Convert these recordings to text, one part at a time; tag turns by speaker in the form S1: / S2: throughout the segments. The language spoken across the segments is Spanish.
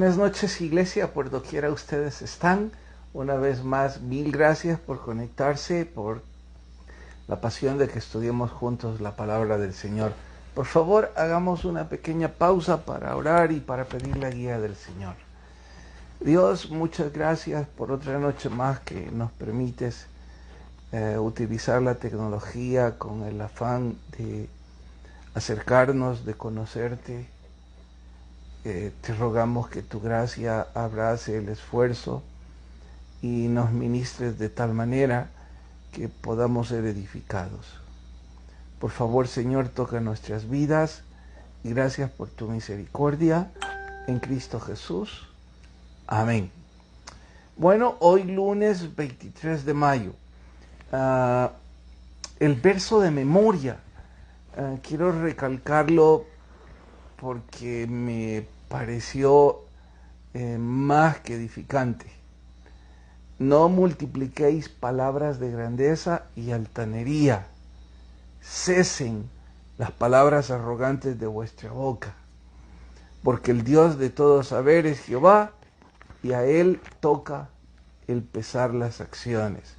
S1: Buenas noches, iglesia, por doquiera ustedes están. Una vez más, mil gracias por conectarse, por la pasión de que estudiemos juntos la palabra del Señor. Por favor, hagamos una pequeña pausa para orar y para pedir la guía del Señor. Dios, muchas gracias por otra noche más que nos permites utilizar la tecnología con el afán de acercarnos, de conocerte. Te rogamos que tu gracia abrace el esfuerzo y nos ministres de tal manera que podamos ser edificados. Por favor, Señor, toca nuestras vidas y gracias por tu misericordia en Cristo Jesús. Amén. Bueno, hoy lunes 23 de mayo, el verso de memoria, quiero recalcarlo porque me pareció más que edificante. No multipliquéis palabras de grandeza y altanería. Cesen las palabras arrogantes de vuestra boca, porque el Dios de todo saber es Jehová, y a Él toca el pesar las acciones.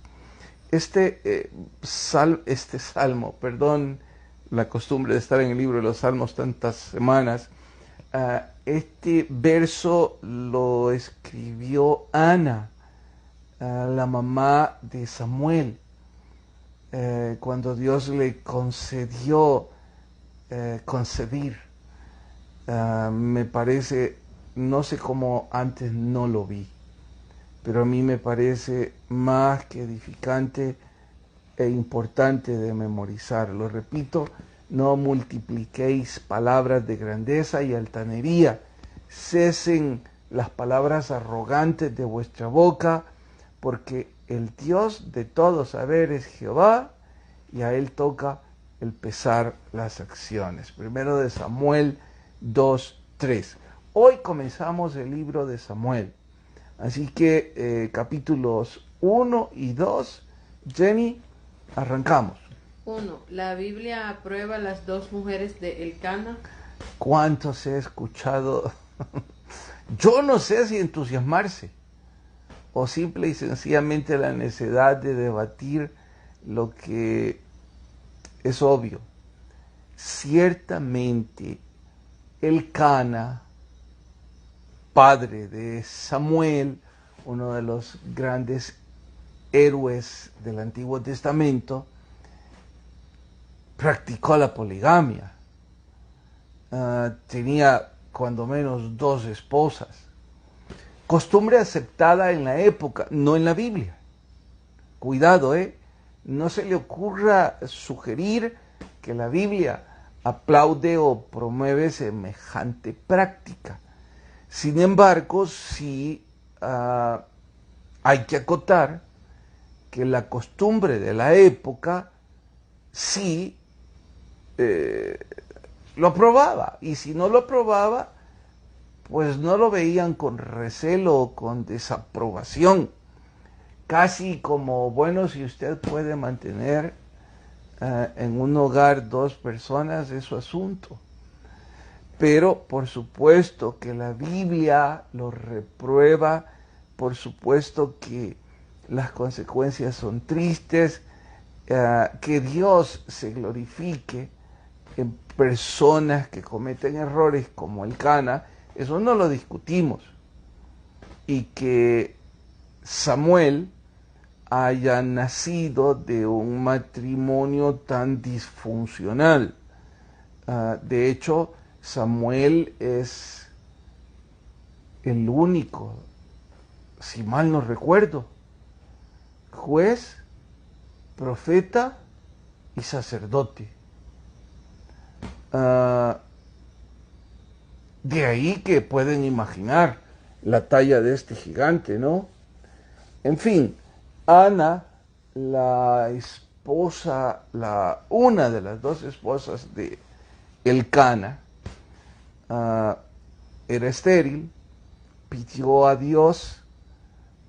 S1: Este salmo, perdón la costumbre de estar en el libro de los Salmos tantas semanas, este verso lo escribió Ana, la mamá de Samuel, cuando Dios le concedió concebir. Me parece, no sé cómo antes no lo vi, pero a mí me parece más que edificante e importante de memorizar. Lo repito, no multipliquéis palabras de grandeza y altanería. Cesen las palabras arrogantes de vuestra boca, porque el Dios de todo saber es Jehová, y a Él toca el pesar las acciones. Primero de Samuel 2:3. Hoy comenzamos el libro de Samuel, así que capítulos 1 y 2, Jenny, arrancamos.
S2: 1. La Biblia aprueba las dos mujeres de Elcana.
S1: ¿Cuántos he escuchado? Yo no sé si entusiasmarse o simple y sencillamente la necesidad de debatir lo que es obvio. Ciertamente Elcana, padre de Samuel, uno de los grandes héroes del Antiguo Testamento, practicó la poligamia. Tenía cuando menos 2 esposas. Costumbre aceptada en la época, no en la Biblia. Cuidado, no se le ocurra sugerir que la Biblia aplaude o promueve semejante práctica. Sin embargo, sí hay que acotar que la costumbre de la época sí lo aprobaba, y si no lo aprobaba, pues no lo veían con recelo o con desaprobación, casi como, bueno, si usted puede mantener en un hogar 2 personas, es su asunto. Pero por supuesto que la Biblia lo reprueba, por supuesto que las consecuencias son tristes, que Dios se glorifique en personas que cometen errores como Elcana, eso no lo discutimos. Y que Samuel haya nacido de un matrimonio tan disfuncional. De hecho, Samuel es el único, si mal no recuerdo, juez, profeta y sacerdote. De ahí que pueden imaginar la talla de este gigante, ¿no? En fin, Ana, la esposa, una de las 2 esposas de Elcana, era estéril, pidió a Dios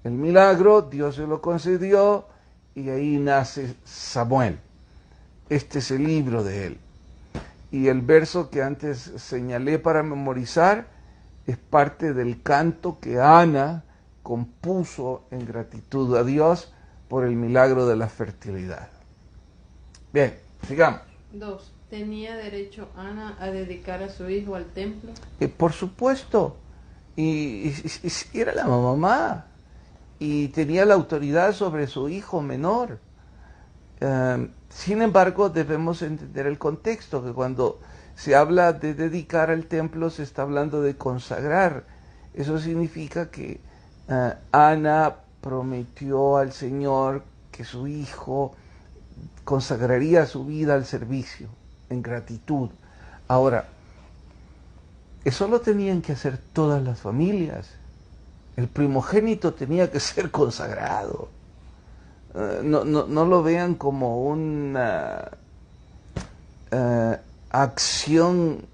S1: el milagro, Dios se lo concedió, y ahí nace Samuel. Este es el libro de él. Y el verso que antes señalé para memorizar es parte del canto que Ana compuso en gratitud a Dios por el milagro de la fertilidad. Bien, sigamos.
S2: 2. ¿Tenía derecho Ana a dedicar a su hijo al templo?
S1: Por supuesto, y era la mamá y tenía la autoridad sobre su hijo menor. Sin embargo, debemos entender el contexto, que cuando se habla de dedicar al templo se está hablando de consagrar. Eso significa que Ana prometió al Señor que su hijo consagraría su vida al servicio en gratitud. Ahora, eso lo tenían que hacer todas las familias. El primogénito tenía que ser consagrado. No lo vean como una acción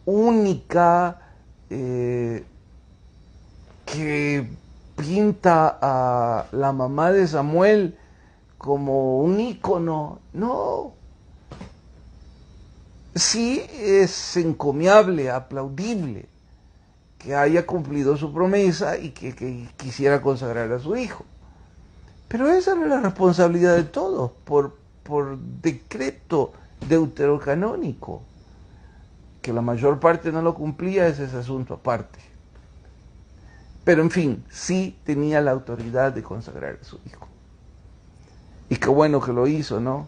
S1: única que pinta a la mamá de Samuel como un ícono. No. Sí es encomiable, aplaudible que haya cumplido su promesa y que quisiera consagrar a su hijo. Pero esa no es la responsabilidad de todos, por decreto deuterocanónico. Que la mayor parte no lo cumplía, ese es asunto aparte. Pero en fin, sí tenía la autoridad de consagrar a su hijo. Y qué bueno que lo hizo, ¿no?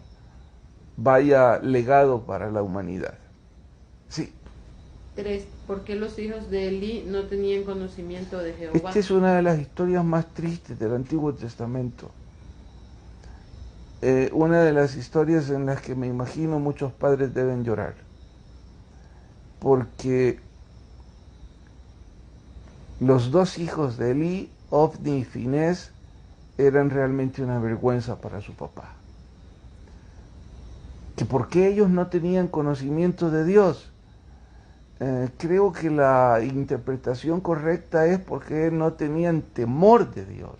S1: Vaya legado para la humanidad. Sí.
S2: 3. ¿Por qué los hijos de Elí no tenían conocimiento de Jehová?
S1: Esta es una de las historias más tristes del Antiguo Testamento. Una de las historias en las que me imagino muchos padres deben llorar. Porque los dos hijos de Elí, Ofni y Finés, eran realmente una vergüenza para su papá. Que por qué ellos no tenían conocimiento de Dios. Creo que la interpretación correcta es porque no tenían temor de Dios.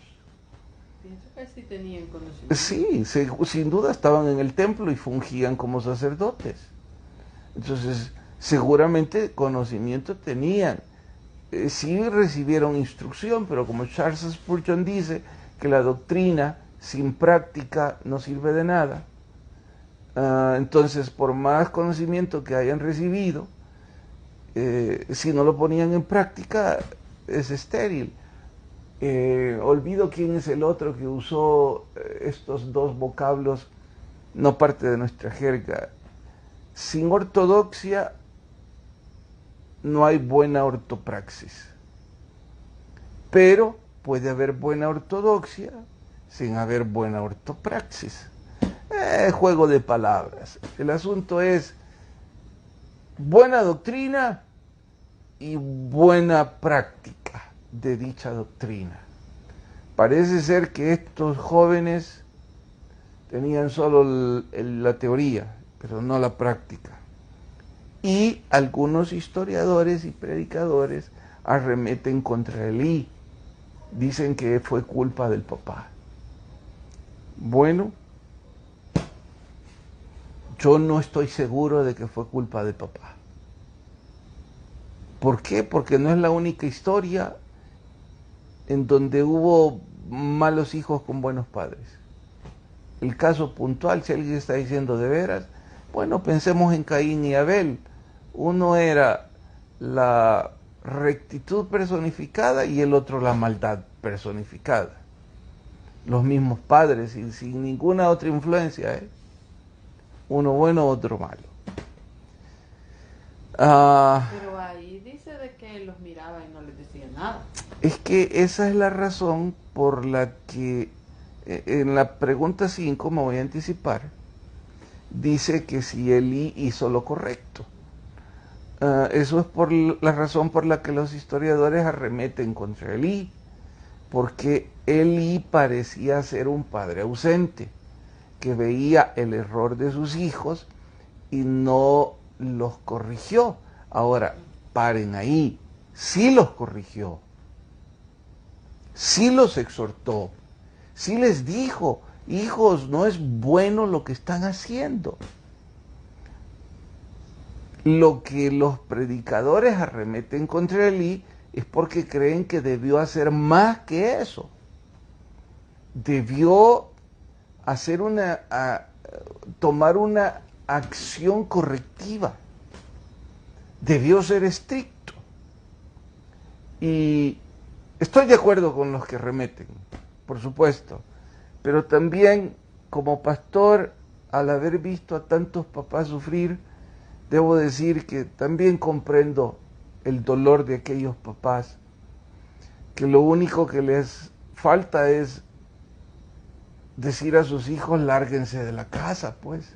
S2: Pienso que sí tenían conocimiento.
S1: Sí, sin duda estaban en el templo y fungían como sacerdotes. Entonces, seguramente conocimiento tenían. Sí recibieron instrucción, pero como Charles Spurgeon dice, que la doctrina sin práctica no sirve de nada. Entonces, por más conocimiento que hayan recibido, si no lo ponían en práctica, es estéril. Olvido quién es el otro que usó estos dos vocablos, no parte de nuestra jerga. Sin ortodoxia no hay buena ortopraxis, pero puede haber buena ortodoxia sin haber buena ortopraxis. Juego de palabras. El asunto es buena doctrina y buena práctica de dicha doctrina. Parece ser que estos jóvenes tenían solo la teoría, pero no la práctica. Y algunos historiadores y predicadores arremeten contra Elí. Dicen que fue culpa del papá. Bueno, yo no estoy seguro de que fue culpa del papá. ¿Por qué? Porque no es la única historia en donde hubo malos hijos con buenos padres. El caso puntual, si alguien está diciendo de veras, bueno, pensemos en Caín y Abel. Uno era la rectitud personificada y el otro la maldad personificada. Los mismos padres y sin ninguna otra influencia, uno bueno, otro malo.
S2: Pero ahí dice de que los miraba y no les decía nada.
S1: Es que esa es la razón por la que en la pregunta 5, me voy a anticipar, dice que si Elí hizo lo correcto. Eso es por la razón por la que los historiadores arremeten contra Elí, porque Elí parecía ser un padre ausente, que veía el error de sus hijos y no los corrigió. Ahora, paren ahí, sí los corrigió, sí los exhortó, sí les dijo, hijos, no es bueno lo que están haciendo. Lo que los predicadores arremeten contra Elí es porque creen que debió hacer más que eso. Debió hacer tomar una acción correctiva. Debió ser estricto. Y estoy de acuerdo con los que remeten, por supuesto, pero también como pastor, al haber visto a tantos papás sufrir, debo decir que también comprendo el dolor de aquellos papás, que lo único que les falta es decir a sus hijos, lárguense de la casa, pues.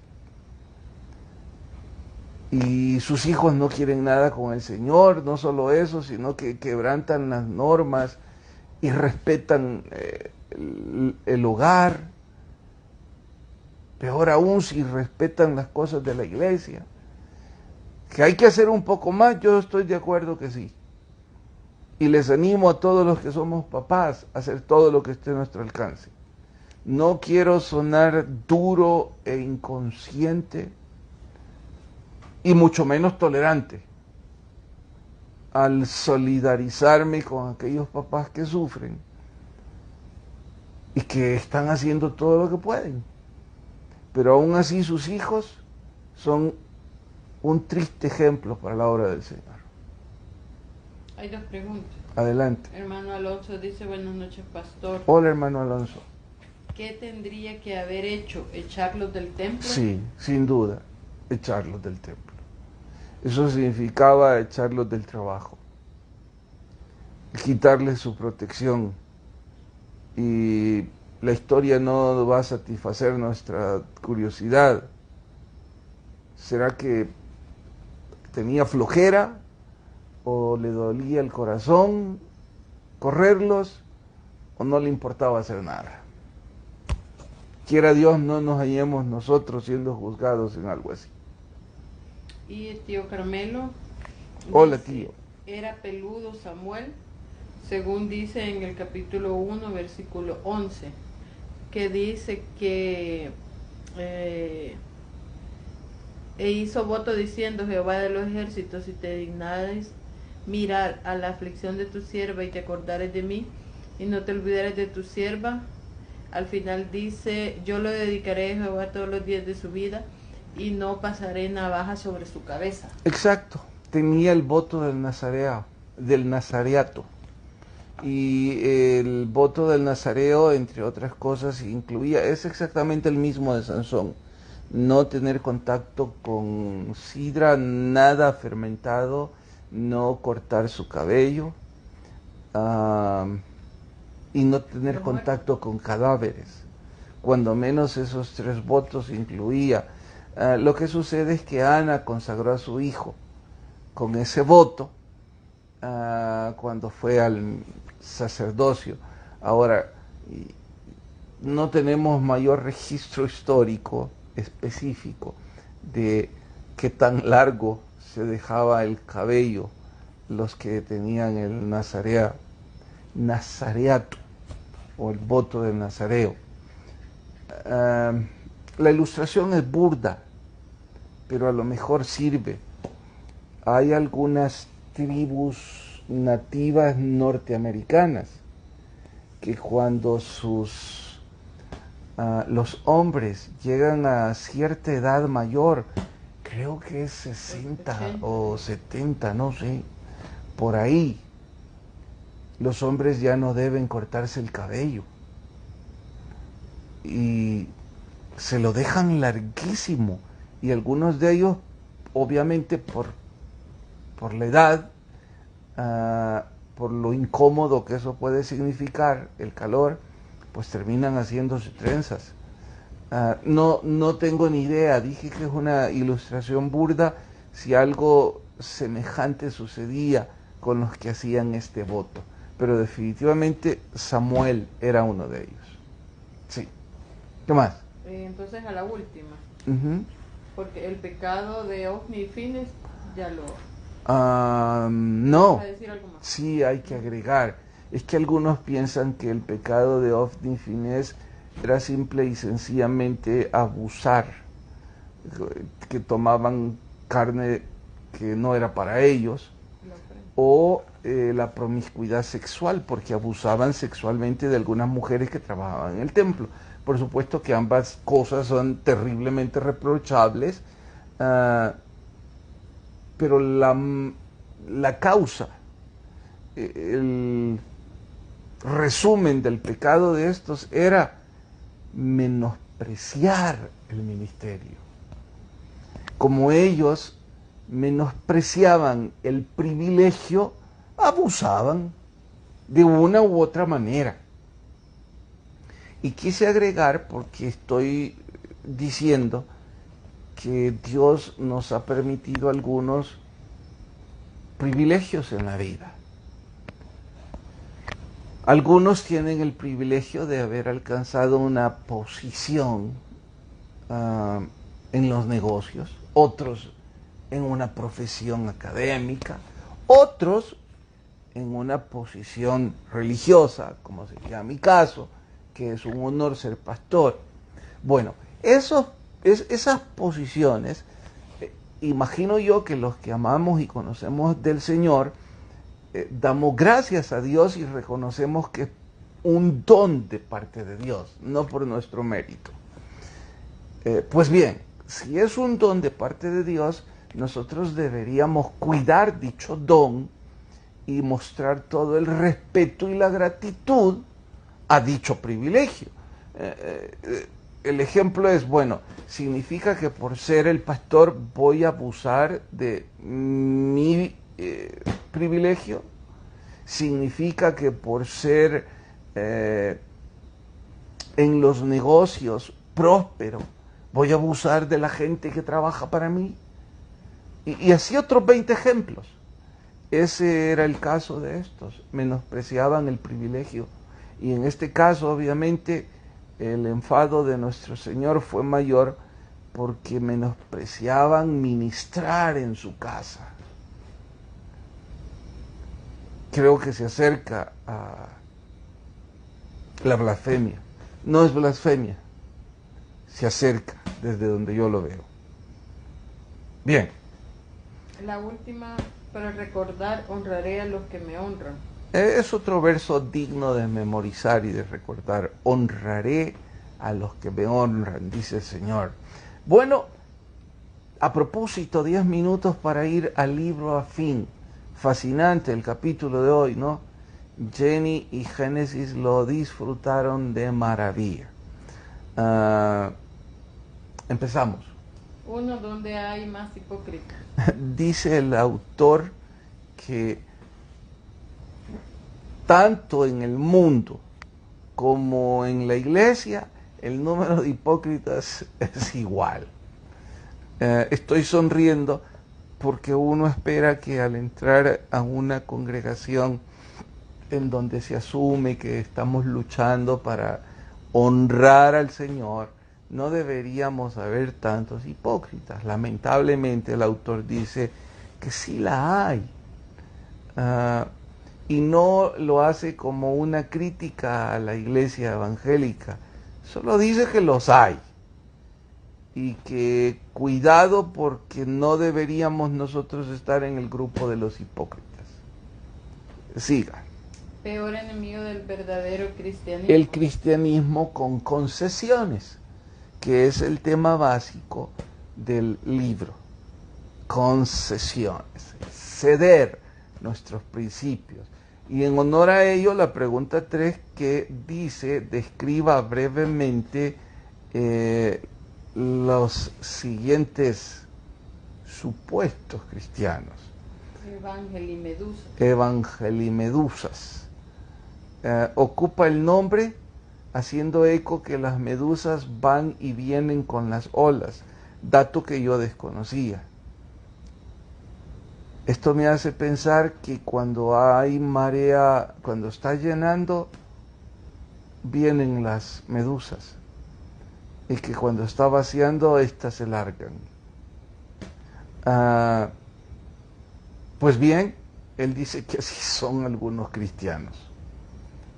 S1: Y sus hijos no quieren nada con el Señor, no solo eso, sino que quebrantan las normas y respetan el hogar. Peor aún si respetan las cosas de la iglesia. Que hay que hacer un poco más, yo estoy de acuerdo que sí. Y les animo a todos los que somos papás a hacer todo lo que esté a nuestro alcance. No quiero sonar duro e inconsciente y mucho menos tolerante al solidarizarme con aquellos papás que sufren y que están haciendo todo lo que pueden. Pero aún así sus hijos son un triste ejemplo para la obra del Señor.
S2: Hay dos preguntas.
S1: Adelante.
S2: Hermano Alonso dice, buenas noches, pastor.
S1: Hola, hermano Alonso.
S2: ¿Qué tendría que haber hecho? ¿Echarlos del templo?
S1: Sí, sin duda, echarlos del templo. Eso significaba echarlos del trabajo, quitarles su protección. Y la historia no va a satisfacer nuestra curiosidad. ¿Será que tenía flojera o le dolía el corazón correrlos o no le importaba hacer nada? Quiera Dios no nos hallemos nosotros siendo juzgados en algo así.
S2: Y el tío Carmelo.
S1: Hola,
S2: dice,
S1: tío.
S2: Era peludo Samuel, según dice en el capítulo 1, versículo 11, que dice que e hizo voto diciendo, Jehová de los ejércitos, si te dignares mirar a la aflicción de tu sierva y te acordares de mí y no te olvidares de tu sierva. Al final dice, yo lo dedicaré a Jehová todos los días de su vida y no pasaré navaja sobre su cabeza.
S1: Exacto, tenía el voto del nazareato. Y el voto del nazareo, entre otras cosas, incluía, es exactamente el mismo de Sansón, no tener contacto con sidra, nada fermentado, no cortar su cabello, y no tener contacto con cadáveres. Cuando menos esos 3 votos incluía. Lo que sucede es que Ana consagró a su hijo con ese voto cuando fue al sacerdocio. Ahora, no tenemos mayor registro histórico específico de qué tan largo se dejaba el cabello los que tenían el nazareato o el voto del nazareo. La ilustración es burda, pero a lo mejor sirve. Hay algunas tribus nativas norteamericanas que cuando los hombres llegan a cierta edad mayor, creo que es 60 o 70, no sé, por ahí, los hombres ya no deben cortarse el cabello y se lo dejan larguísimo, y algunos de ellos, obviamente por la edad, por lo incómodo que eso puede significar, el calor, pues terminan haciéndose trenzas. No tengo ni idea, dije que es una ilustración burda, si algo semejante sucedía con los que hacían este voto, pero definitivamente Samuel era uno de ellos. Sí. ¿Qué más?
S2: Entonces a la última,
S1: Uh-huh.
S2: porque el pecado de Ofni y Fines ya lo...
S1: No,
S2: ¿Vas a decir algo más?
S1: sí hay que agregar. Es que algunos piensan que el pecado de Ofni y Finés era simple y sencillamente abusar, que tomaban carne que no era para ellos, o la promiscuidad sexual, porque abusaban sexualmente de algunas mujeres que trabajaban en el templo. Por supuesto que ambas cosas son terriblemente reprochables, pero la causa, el resumen del pecado de estos era menospreciar el ministerio. Como ellos menospreciaban el privilegio, abusaban de una u otra manera. Y quise agregar, porque estoy diciendo que Dios nos ha permitido algunos privilegios en la vida. Algunos tienen el privilegio de haber alcanzado una posición en los negocios, otros en una profesión académica, otros en una posición religiosa, como sería mi caso, que es un honor ser pastor. Bueno, esas posiciones, imagino yo que los que amamos y conocemos del Señor, damos gracias a Dios y reconocemos que es un don de parte de Dios, no por nuestro mérito. Pues bien, si es un don de parte de Dios, nosotros deberíamos cuidar dicho don y mostrar todo el respeto y la gratitud a dicho privilegio. El ejemplo es, bueno, significa que por ser el pastor voy a abusar de mi privilegio, significa que por ser en los negocios próspero voy a abusar de la gente que trabaja para mí, y así otros 20 ejemplos. Ese era el caso de estos, menospreciaban el privilegio, y en este caso obviamente el enfado de nuestro Señor fue mayor porque menospreciaban ministrar en su casa. Creo que se acerca a la blasfemia. No es blasfemia, se acerca desde donde yo lo veo. Bien.
S2: La última, para recordar, honraré a los que me honran.
S1: Es otro verso digno de memorizar y de recordar. Honraré a los que me honran, dice el Señor. Bueno, a propósito, 10 minutos para ir al libro afín. Fascinante el capítulo de hoy, ¿no? Jenny y Génesis lo disfrutaron de maravilla. Empezamos.
S2: Uno, donde hay más hipócritas.
S1: Dice el autor que tanto en el mundo como en la iglesia el número de hipócritas es igual. Estoy sonriendo porque uno espera que al entrar a una congregación en donde se asume que estamos luchando para honrar al Señor, no deberíamos haber tantos hipócritas. Lamentablemente el autor dice que sí la hay. Y no lo hace como una crítica a la iglesia evangélica, solo dice que los hay. Y que cuidado porque no deberíamos nosotros estar en el grupo de los hipócritas. Siga.
S2: Peor enemigo del verdadero cristianismo.
S1: El cristianismo con concesiones, que es el tema básico del libro. Concesiones, ceder nuestros principios. Y en honor a ello, la pregunta 3 que dice, describa brevemente los siguientes supuestos cristianos. Evangelimedusas. Ocupa el nombre haciendo eco que las medusas van y vienen con las olas, dato que yo desconocía. Esto me hace pensar que cuando hay marea, cuando está llenando, vienen las medusas, y que cuando está vaciando, éstas se largan. Pues bien, él dice que así son algunos cristianos.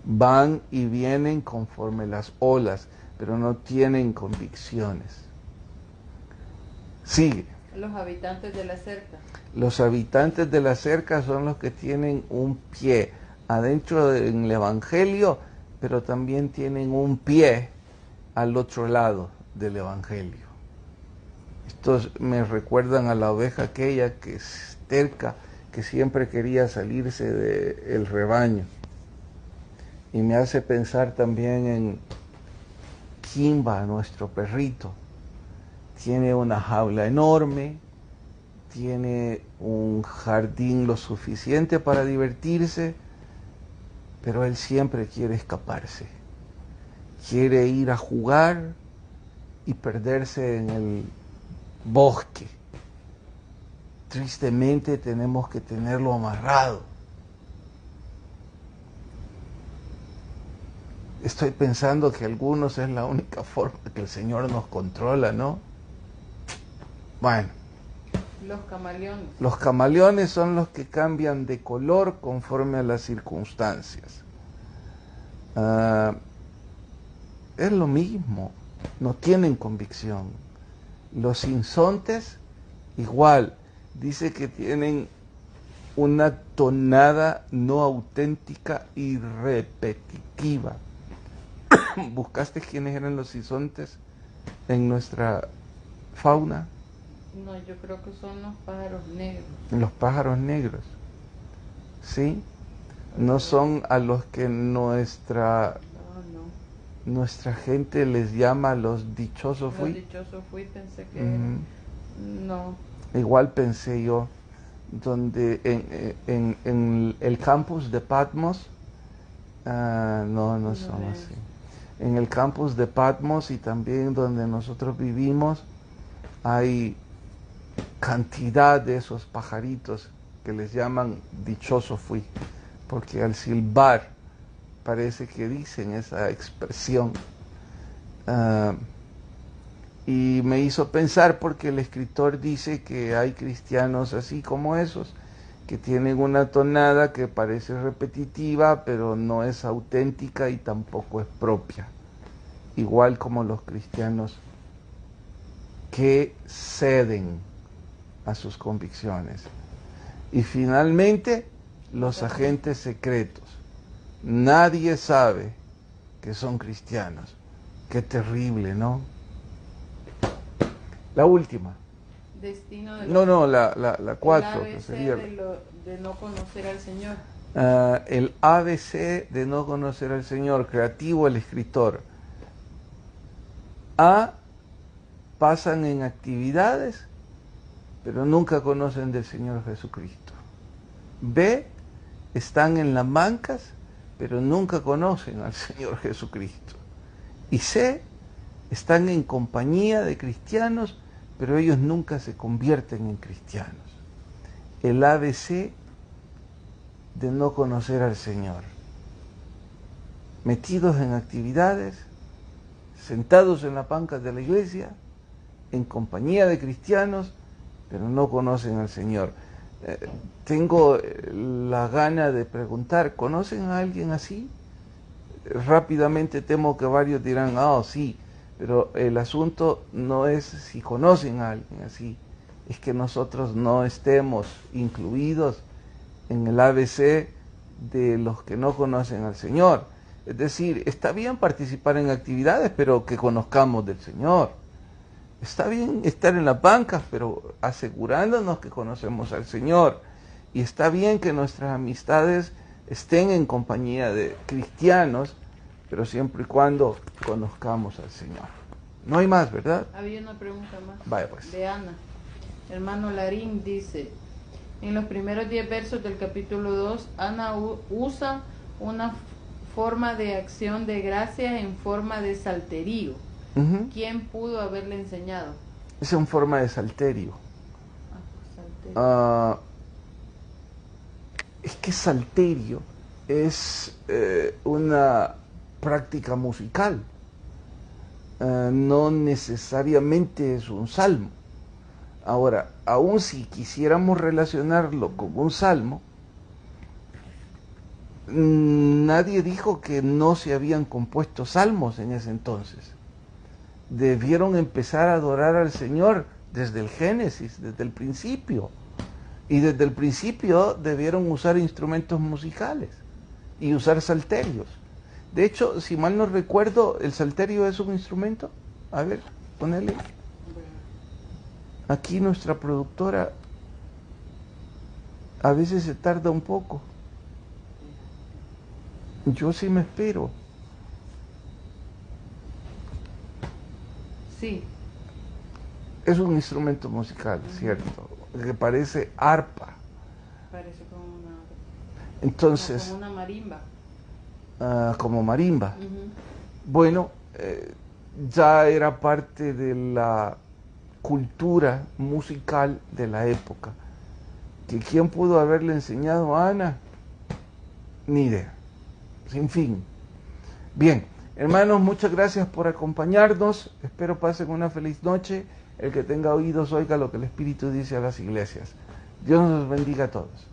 S1: Van y vienen conforme las olas, pero no tienen convicciones. Sigue.
S2: Los habitantes de la cerca.
S1: Los habitantes de la cerca son los que tienen un pie adentro en el Evangelio, pero también tienen un pie al otro lado del Evangelio. Estos me recuerdan a la oveja aquella que es terca, que siempre quería salirse del rebaño. Y me hace pensar también en Kimba, nuestro perrito. Tiene una jaula enorme, tiene un jardín lo suficiente para divertirse, pero él siempre quiere escaparse. Quiere ir a jugar y perderse en el bosque. Tristemente tenemos que tenerlo amarrado. Estoy pensando que algunos es la única forma que el Señor nos controla, ¿no? Bueno.
S2: Los camaleones.
S1: Los camaleones son los que cambian de color conforme a las circunstancias. Es lo mismo, no tienen convicción. Los insontes, igual, dice que tienen una tonada no auténtica y repetitiva. ¿Buscaste quiénes eran los insontes en nuestra fauna?
S2: No, yo creo que son los pájaros negros.
S1: Los pájaros negros, ¿sí? No son a los que nuestra gente les llama los dichosos fui.
S2: Los dichosos fui, pensé que eran. No.
S1: Igual pensé yo, donde en el campus de Patmos, no son así. En el campus de Patmos y también donde nosotros vivimos hay cantidad de esos pajaritos que les llaman dichoso fui, porque al silbar parece que dicen esa expresión. Y me hizo pensar porque el escritor dice que hay cristianos así como esos, que tienen una tonada que parece repetitiva, pero no es auténtica y tampoco es propia. Igual como los cristianos que ceden a sus convicciones. Y finalmente, los agentes secretos. Nadie sabe que son cristianos. Qué terrible, ¿no? La última.
S2: Destino de
S1: la 4.
S2: El ABC
S1: sería
S2: de no conocer al Señor.
S1: El ABC de no conocer al Señor. Creativo el escritor. A. Pasan en actividades, pero nunca conocen del Señor Jesucristo. B. Están en las bancas, pero nunca conocen al Señor Jesucristo. Y C. Están en compañía de cristianos, pero ellos nunca se convierten en cristianos. El ABC de no conocer al Señor. Metidos en actividades, sentados en las bancas de la iglesia, en compañía de cristianos, pero no conocen al Señor. Tengo la gana de preguntar, ¿conocen a alguien así? Rápidamente temo que varios dirán, sí, pero el asunto no es si conocen a alguien así, es que nosotros no estemos incluidos en el ABC de los que no conocen al Señor. Es decir, está bien participar en actividades, pero que conozcamos del Señor. Está bien estar en las bancas, pero asegurándonos que conocemos al Señor. Y está bien que nuestras amistades estén en compañía de cristianos, pero siempre y cuando conozcamos al Señor. No hay más, ¿verdad?
S2: Había una pregunta más.
S1: Vaya pues.
S2: De Ana. Hermano Larín dice, en los primeros 10 versos del capítulo 2, Ana usa una forma de acción de gracias en forma de salterio. ¿Quién pudo haberle enseñado?
S1: Es en forma de salterio.
S2: Salterio.
S1: Es que salterio es una práctica musical. No necesariamente es un salmo. Ahora, aun si quisiéramos relacionarlo con un salmo, nadie dijo que no se habían compuesto salmos en ese entonces. Debieron empezar a adorar al Señor desde el Génesis, desde el principio. Y desde el principio debieron usar instrumentos musicales y usar salterios. De hecho, si mal no recuerdo, ¿el salterio es un instrumento? A ver, ponele. Aquí nuestra productora a veces se tarda un poco. Yo sí me espero.
S2: Sí.
S1: Es un instrumento musical, ¿cierto? Que parece arpa.
S2: Parece como una...
S1: Entonces,
S2: como una marimba.
S1: como marimba.
S2: Ujú.
S1: Bueno, ya era parte de la cultura musical de la época. ¿Que quién pudo haberle enseñado a Ana? Ni idea. Sin fin. Bien, hermanos, muchas gracias por acompañarnos. Espero pasen una feliz noche. El que tenga oídos oiga lo que el Espíritu dice a las iglesias. Dios nos bendiga a todos.